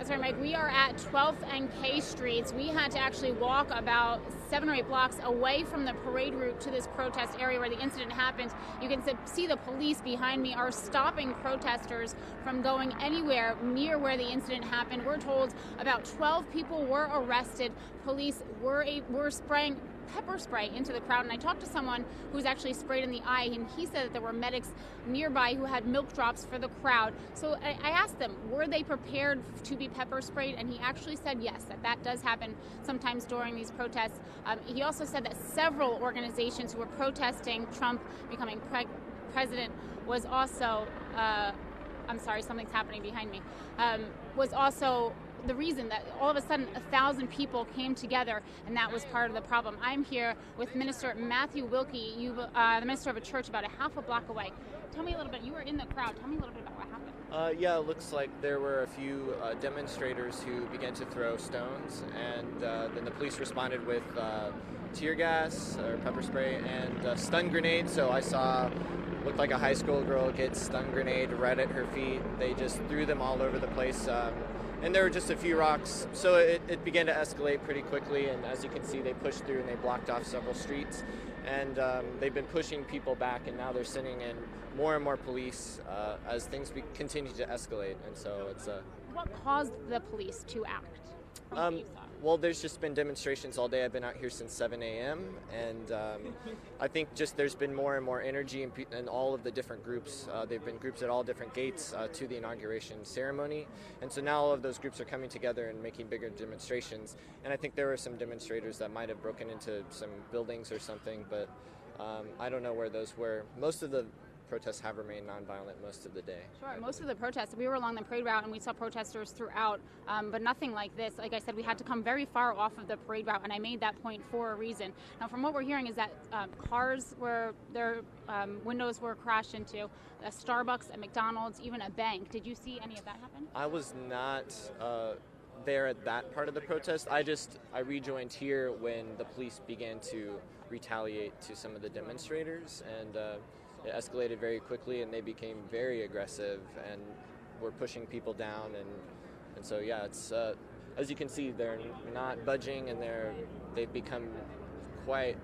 That's right, Mike. We are at 12th and K Streets. We had to actually walk about 7 or 8 blocks away from the parade route to this protest area where the incident happened. You can see the police behind me are stopping protesters from going anywhere near where the incident happened. We're told about 12 people were arrested. Police were spraying pepper spray into the crowd, and I talked to someone who was actually sprayed in the eye, and he said that there were medics nearby who had milk drops for the crowd. So I asked them, were they prepared to be pepper sprayed? And he actually said yes, that does happen sometimes during these protests. He also said that several organizations who were protesting Trump becoming president was also, I'm sorry, something's happening behind me, was also the reason that all of a sudden 1,000 people came together, and that was part of the problem. I'm here with Minister Matthew Wilkie, the minister of a church about a half a block away. Tell me a little bit, you were in the crowd, tell me a little bit about what happened. Yeah, it looks like there were a few demonstrators who began to throw stones, and then the police responded with tear gas or pepper spray and stun grenades. So I saw, looked like a high school girl get stun grenade right at her feet. They just threw them all over the place. And there were just a few rocks, so it began to escalate pretty quickly, and as you can see, they pushed through and they blocked off several streets, and they've been pushing people back, and now they're sending in more and more police as things continue to escalate, and so it's... What caused the police to act? Well, there's just been demonstrations all day. I've been out here since 7 a.m. and I think just there's been more and more energy in all of the different groups. There have been groups at all different gates to the inauguration ceremony, and so now all of those groups are coming together and making bigger demonstrations. And I think there were some demonstrators that might have broken into some buildings or something, but I don't know where those were. Most of the protests have remained nonviolent most of the day. Sure, most of the protests, we were along the parade route and we saw protesters throughout, but nothing like this. Like I said, we had to come very far off of the parade route, and I made that point for a reason. Now, from what we're hearing is that cars were, their windows were crashed into, a Starbucks, a McDonald's, even a bank. Did you see any of that happen? I was not there at that part of the protest. I rejoined here when the police began to retaliate to some of the demonstrators, and it escalated very quickly, and they became very aggressive and were pushing people down, and so yeah, it's as you can see, they're not budging, and they've become quite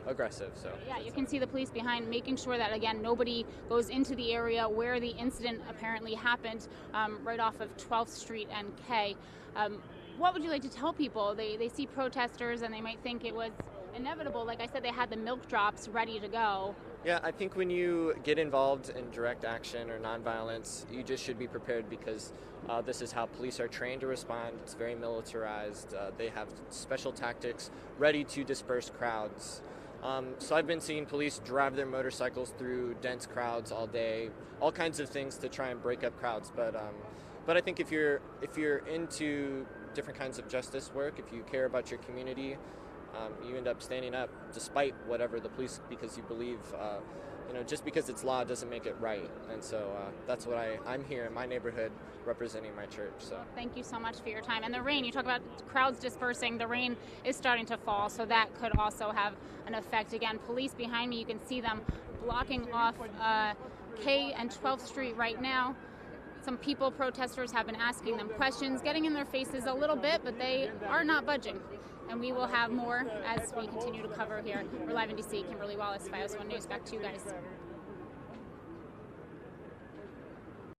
aggressive. So yeah, you can see the police behind, making sure that again nobody goes into the area where the incident apparently happened, right off of 12th Street and K. What would you like to tell people? They see protesters and they might think it was inevitable. Like I said, they had the milk drops ready to go. Yeah, I think when you get involved in direct action or nonviolence, you just should be prepared, because this is how police are trained to respond. It's very militarized. They have special tactics ready to disperse crowds. So I've been seeing police drive their motorcycles through dense crowds all day, all kinds of things to try and break up crowds. But I think if you're into different kinds of justice work, if you care about your community, you end up standing up despite whatever the police, because you believe, just because it's law doesn't make it right. And so that's what I'm here in my neighborhood representing my church. So thank you so much for your time. And the rain, you talk about crowds dispersing, the rain is starting to fall, so that could also have an effect. Again, police behind me, you can see them blocking off K and 12th Street right now. Some protesters have been asking them questions, getting in their faces a little bit, but they are not budging. And we will have more as we continue to cover here. We're live in DC. Kimberly Wallace, 501 News. Back to you guys.